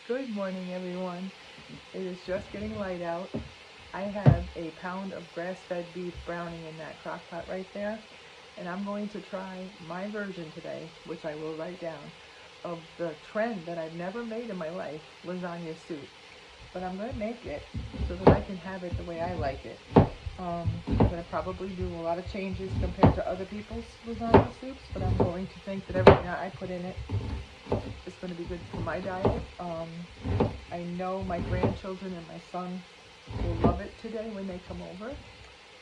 Good morning, everyone. It is just getting light out. I have a pound of grass-fed beef browning in that crock pot right there, and I'm going to try my version today, which I will write down, of the trend that I've never made in my life, lasagna soup. But I'm going to make it so that I can have it the way I like it. I'm going to probably do a lot of changes compared to other people's lasagna soups, but I'm going to think that everything I put in it is going to be good for my diet. I know my grandchildren and my son will love it today when they come over.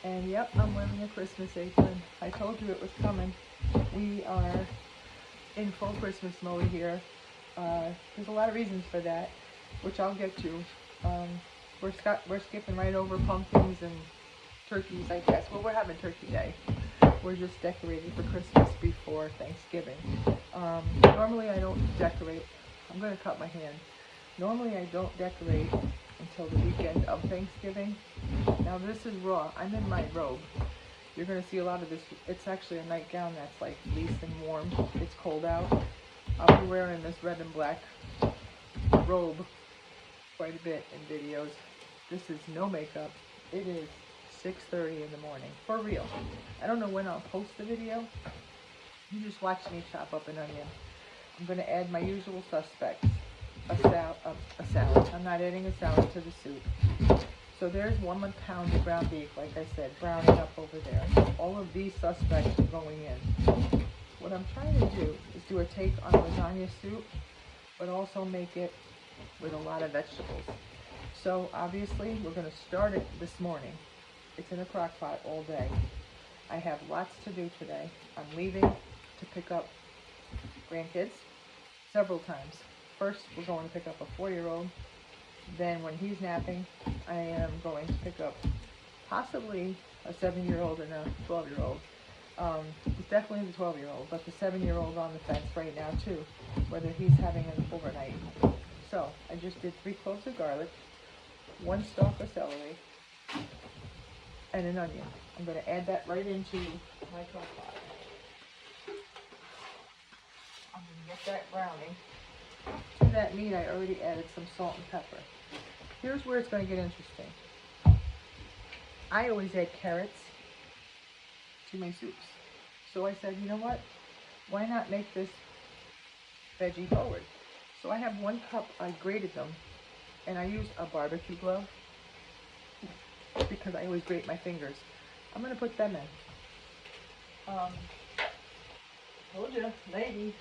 And yep, I'm wearing a Christmas apron. I told you it was coming. We are in full Christmas mode here. There's a lot of reasons for that, which I'll get to. We're skipping right over pumpkins and turkeys, I guess. Well, we're having Turkey Day. We're just decorating for Christmas before Thanksgiving. Normally I don't decorate. I'm going to cut my hand. Normally I don't decorate until the weekend of Thanksgiving. Now this is raw. I'm in my robe. You're going to see a lot of this. It's actually a nightgown that's like fleece and warm. It's cold out. I'll be wearing this red and black robe quite a bit in videos. This is no makeup. It is 6:30 in the morning. For real. I don't know when I'll post the video. You just watch me chop up an onion. I'm going to add my usual suspects. A salad. I'm not adding a salad to the soup. So there's 1 pound of ground beef, like I said, browning up over there. All of these suspects are going in. What I'm trying to do is do a take on lasagna soup, but also make it with a lot of vegetables. So obviously we're going to start it this morning. It's in a crock pot all day. I have lots to do today. I'm leaving to pick up grandkids several times. First, we're going to pick up a 4-year-old. Then when he's napping, I am going to pick up possibly a 7-year-old and a 12-year-old. It's definitely the 12-year-old, but the 7-year-old on the fence right now too, whether he's having an overnight. So I just did 3 cloves of garlic, 1 stalk of celery, and an onion. I'm going to add that right into my crock pot. I'm going to get that browning. To that meat, I already added some salt and pepper. Here's where it's going to get interesting. I always add carrots to my soups. So I said, you know what? Why not make this veggie forward? So I have 1 cup, I grated them, and I used a barbecue glove because I always grate my fingers. I'm going to put them in. Told you, lady,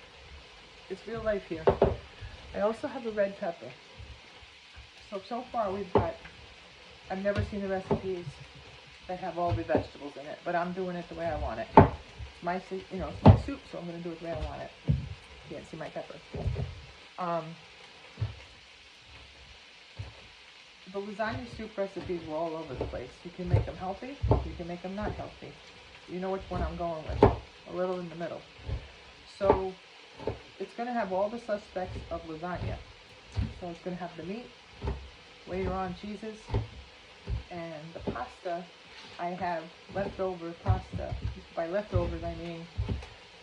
it's real life here. I also have a red pepper. So far we've got, I've never seen the recipes that have all the vegetables in it, but I'm doing it the way I want it. It's my soup, it's my soup, so I'm going to do it the way I want it. Can't see my pepper. The lasagna soup recipes were all over the place. You can make them healthy, you can make them not healthy. You know which one I'm going with, a little in the middle. So it's going to have all the suspects of lasagna. So it's going to have the meat, later on cheeses, and the pasta. I have leftover pasta. By leftovers I mean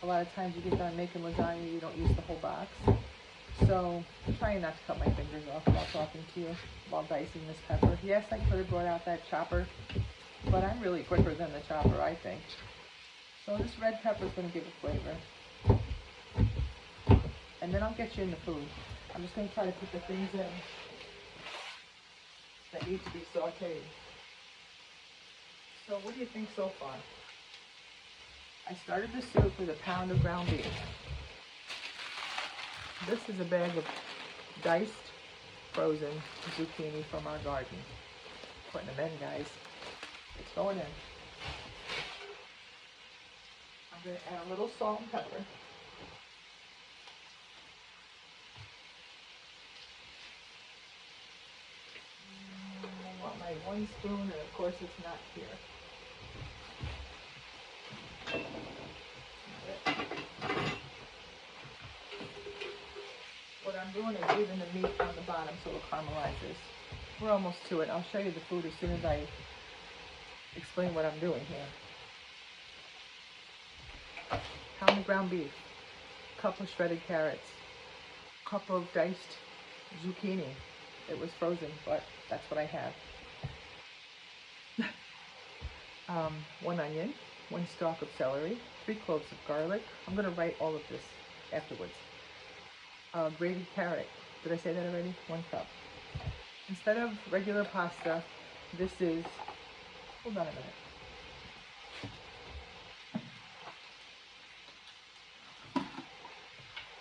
a lot of times you get done making lasagna, you don't use the whole box. So I'm trying not to cut my fingers off while talking to you, while dicing this pepper. Yes, I could have brought out that chopper, but I'm really quicker than the chopper, I think. So this red pepper is going to give it flavor. And then I'll get you in the food. I'm just going to try to put the things in that need to be sauteed. So what do you think so far? I started the soup with a pound of ground beef. This is a bag of diced, frozen zucchini from our garden. Putting them in, guys. It's going in. I'm going to add a little salt and pepper. I want my 1 spoon, and of course it's not here. What I'm doing is leaving the meat on the bottom so it caramelizes. We're almost to it. I'll show you the food as soon as I explain what I'm doing here. Pound of ground beef, cup of shredded carrots, cup of diced zucchini. It was frozen, but that's what I have. 1 onion, 1 stalk of celery, 3 cloves of garlic. I'm going to write all of this afterwards. Grated carrot. Did I say that already? 1 cup. Instead of regular pasta, this is, hold on a minute.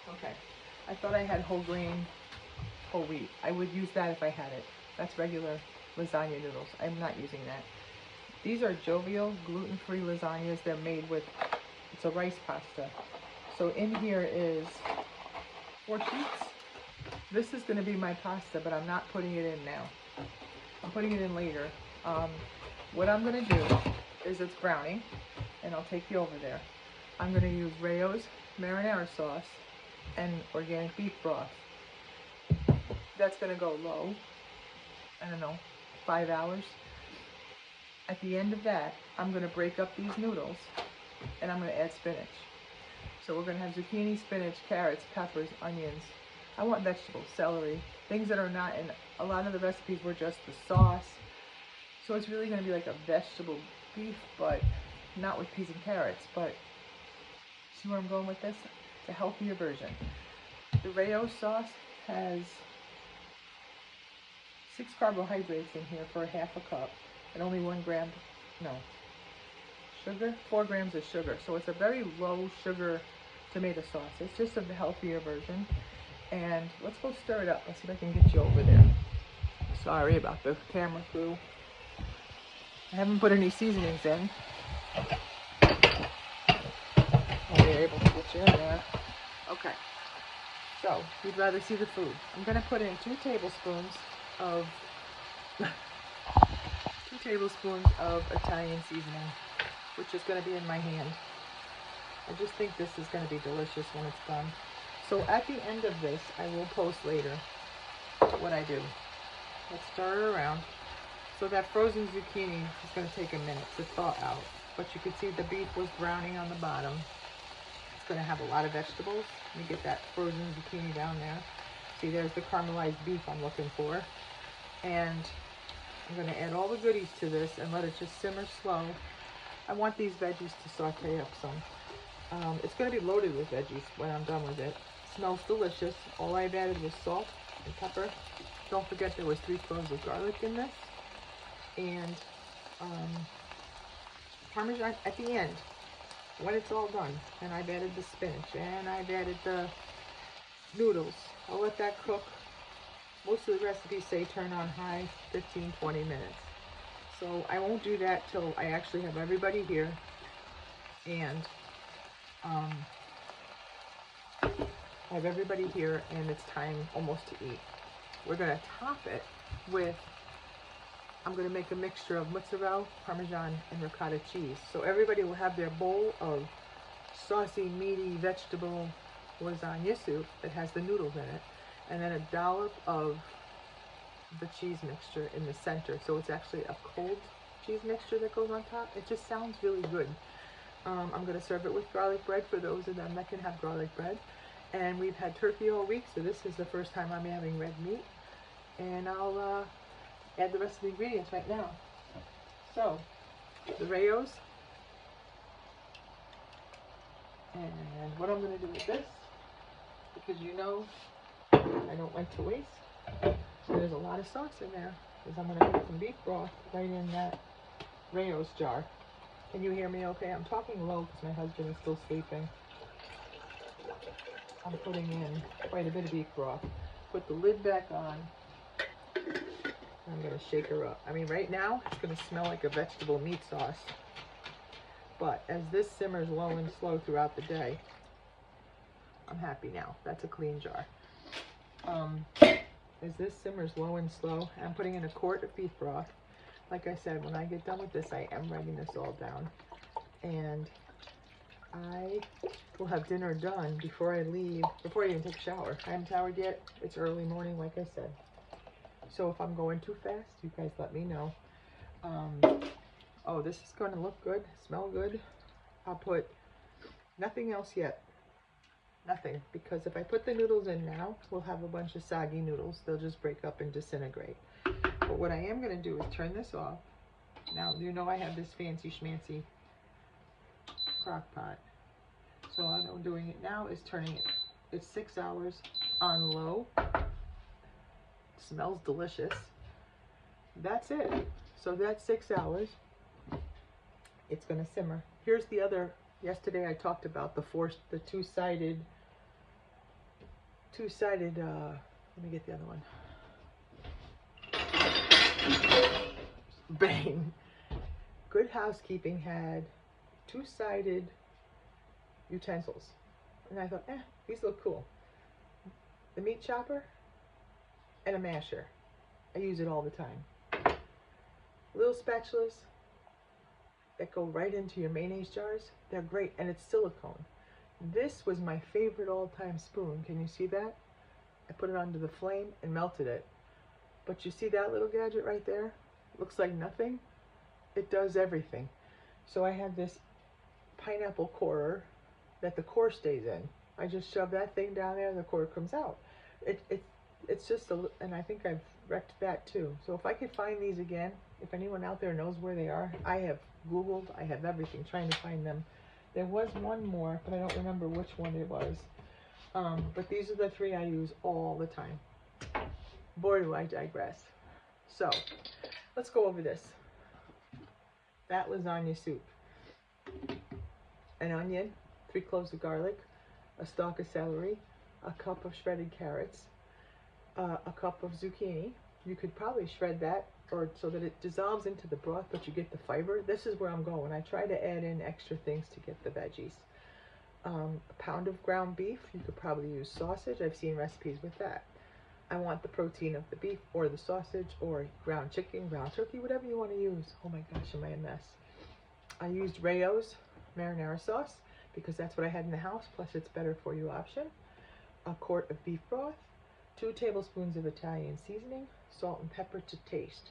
Okay, I thought I had whole grain, whole wheat. I would use that if I had it. That's regular lasagna noodles. I'm not using that. These are jovial, gluten-free lasagnas. They're made with, it's a rice pasta. So in here is 4 sheets. This is going to be my pasta, but I'm not putting it in now. I'm putting it in later. What I'm going to do is it's browning, and I'll take you over there. I'm going to use Rayo's marinara sauce and organic beef broth. That's going to go low, I don't know, 5 hours. At the end of that, I'm going to break up these noodles and I'm going to add spinach. So we're going to have zucchini, spinach, carrots, peppers, onions. I want vegetables, celery, things that are not in, a lot of the recipes were just the sauce. So it's really going to be like a vegetable beef, but not with peas and carrots. But see where I'm going with this? It's a healthier version. The Rayo sauce has 6 carbohydrates in here for 1/2 cup. And only 1 gram, no, sugar, 4 grams of sugar. So it's a very low sugar tomato sauce. It's just a healthier version. And let's go stir it up. Let's see if I can get you over there. Sorry about the camera crew. I haven't put any seasonings in. I'll be able to get you in there. Okay. So, you'd rather see the food. I'm going to put in 2 tablespoons of Italian seasoning, which is going to be in my hand. I just think this is going to be delicious when it's done. So at the end of this, I will post later what I do. Let's stir it around. So that frozen zucchini is going to take a minute to thaw out, but you can see the beef was browning on the bottom. It's going to have a lot of vegetables. Let me get that frozen zucchini down there. See, there's the caramelized beef I'm looking for. And I'm going to add all the goodies to this and let it just simmer slow. I want these veggies to saute up some. It's going to be loaded with veggies when I'm done with it. Smells delicious. All I've added was salt and pepper. Don't forget there was 3 cloves of garlic in this. And Parmesan at the end, when it's all done. And I've added the spinach and I've added the noodles. I'll let that cook. Most of the recipes say turn on high 15-20 minutes. So I won't do that till I actually have everybody here and I have everybody here and it's time almost to eat. We're going to top it with, I'm going to make a mixture of mozzarella, Parmesan, and ricotta cheese. So everybody will have their bowl of saucy, meaty vegetable lasagna soup that has the noodles in it. And then a dollop of the cheese mixture in the center. So it's actually a cold cheese mixture that goes on top. It just sounds really good. I'm going to serve it with garlic bread for those of them that can have garlic bread. And we've had turkey all week, so this is the first time I'm having red meat. And I'll add the rest of the ingredients right now. So, the Rayos. And what I'm going to do with this, because you know I don't like to waste. So there's a lot of sauce in there, because I'm going to put some beef broth right in that Rayo's jar. Can you hear me okay? I'm talking low because my husband is still sleeping. I'm putting in quite a bit of beef broth. Put the lid back on. I'm going to shake her up. I mean, right now, it's going to smell like a vegetable meat sauce. But as this simmers low and slow throughout the day, I'm happy now. That's a clean jar. As this simmers low and slow, I'm putting in a quart of beef broth. Like I said, when I get done with this, I am writing this all down. And I will have dinner done before I leave, before I even take a shower. I haven't showered yet. It's early morning, like I said. So if I'm going too fast, you guys let me know. Oh, this is going to look good, smell good. I'll put nothing else yet. Nothing, because if I put the noodles in now, we'll have a bunch of soggy noodles. They'll just break up and disintegrate. But what I am going to do is turn this off. Now, you know I have this fancy schmancy crock pot. So what I'm doing it now is turning it. It's 6 hours on low. It smells delicious. That's it. So that's 6 hours. It's going to simmer. Here's the other. Yesterday I talked about the two-sided, let me get the other one. Bang. Good Housekeeping had two-sided utensils. And I thought, these look cool. The meat chopper and a masher. I use it all the time. Little spatulas that go right into your mayonnaise jars. They're great, and it's silicone. This was my favorite all-time spoon. Can you see that? I put it onto the flame and melted it. But you see that little gadget right there? Looks like nothing. It does everything. So I have this pineapple corer that the core stays in. I just shove that thing down there and the core comes out. It's just and I think I've wrecked that too. So if I could find these again, if anyone out there knows where they are, I have Googled, I have everything trying to find them. There was one more, but I don't remember which one it was. But these are the three I use all the time. Boy, do I digress. So let's go over this. That lasagna soup. An onion, 3 cloves of garlic, a stalk of celery, a cup of shredded carrots, a cup of zucchini. You could probably shred that or so that it dissolves into the broth, but you get the fiber. This is where I'm going. I try to add in extra things to get the veggies. A pound of ground beef. You could probably use sausage. I've seen recipes with that. I want the protein of the beef or the sausage or ground chicken, ground turkey, whatever you want to use. Oh my gosh, am I a mess. I used Rayo's marinara sauce because that's what I had in the house, plus it's better for you option. A quart of beef broth, 2 tablespoons of Italian seasoning, salt and pepper to taste.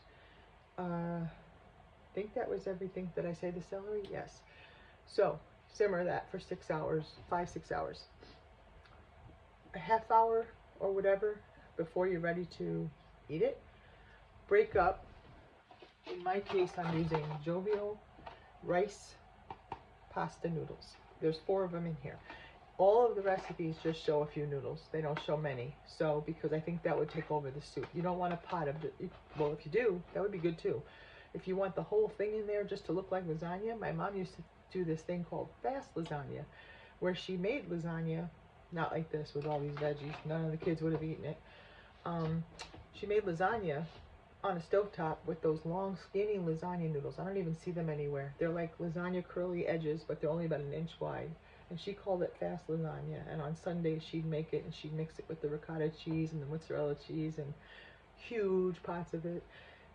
I think that was everything. Did I say the celery? Yes. So simmer that for 6 hours, 5-6 hours. A half hour or whatever before you're ready to eat it. Break up. In my case, I'm using Jovial rice pasta noodles. There's 4 of them in here. All of the recipes just show a few noodles. They don't show many. So, because I think that would take over the soup. You don't want a pot of, well, if you do, that would be good too. If you want the whole thing in there just to look like lasagna, my mom used to do this thing called fast lasagna, where she made lasagna, not like this with all these veggies. None of the kids would have eaten it. She made lasagna on a stovetop with those long, skinny lasagna noodles. I don't even see them anywhere. They're like lasagna curly edges, but they're only about 1 inch wide. And she called it fast lasagna. And on Sundays, she'd make it, and she'd mix it with the ricotta cheese and the mozzarella cheese and huge pots of it.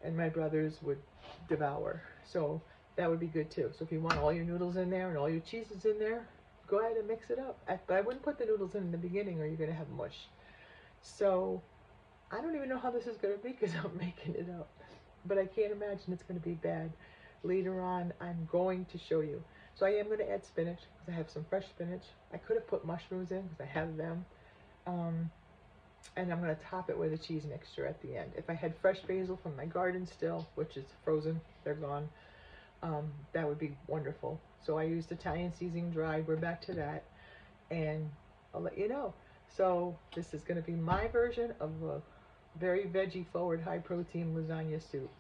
And my brothers would devour. So that would be good too. So if you want all your noodles in there and all your cheeses in there, go ahead and mix it up. But I wouldn't put the noodles in the beginning or you're going to have mush. So I don't even know how this is going to be because I'm making it up. But I can't imagine it's going to be bad. Later on, I'm going to show you. So I am going to add spinach because I have some fresh spinach. I could have put mushrooms in because I have them. And I'm going to top it with a cheese mixture at the end. If I had fresh basil from my garden still, which is frozen, they're gone, that would be wonderful. So I used Italian seasoning dried. We're back to that. And I'll let you know. So this is going to be my version of a very veggie forward, high protein lasagna soup.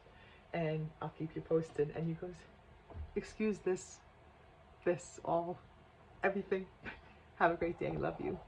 And I'll keep you posted. And you guys, excuse this, all, everything. Have a great day. Love you.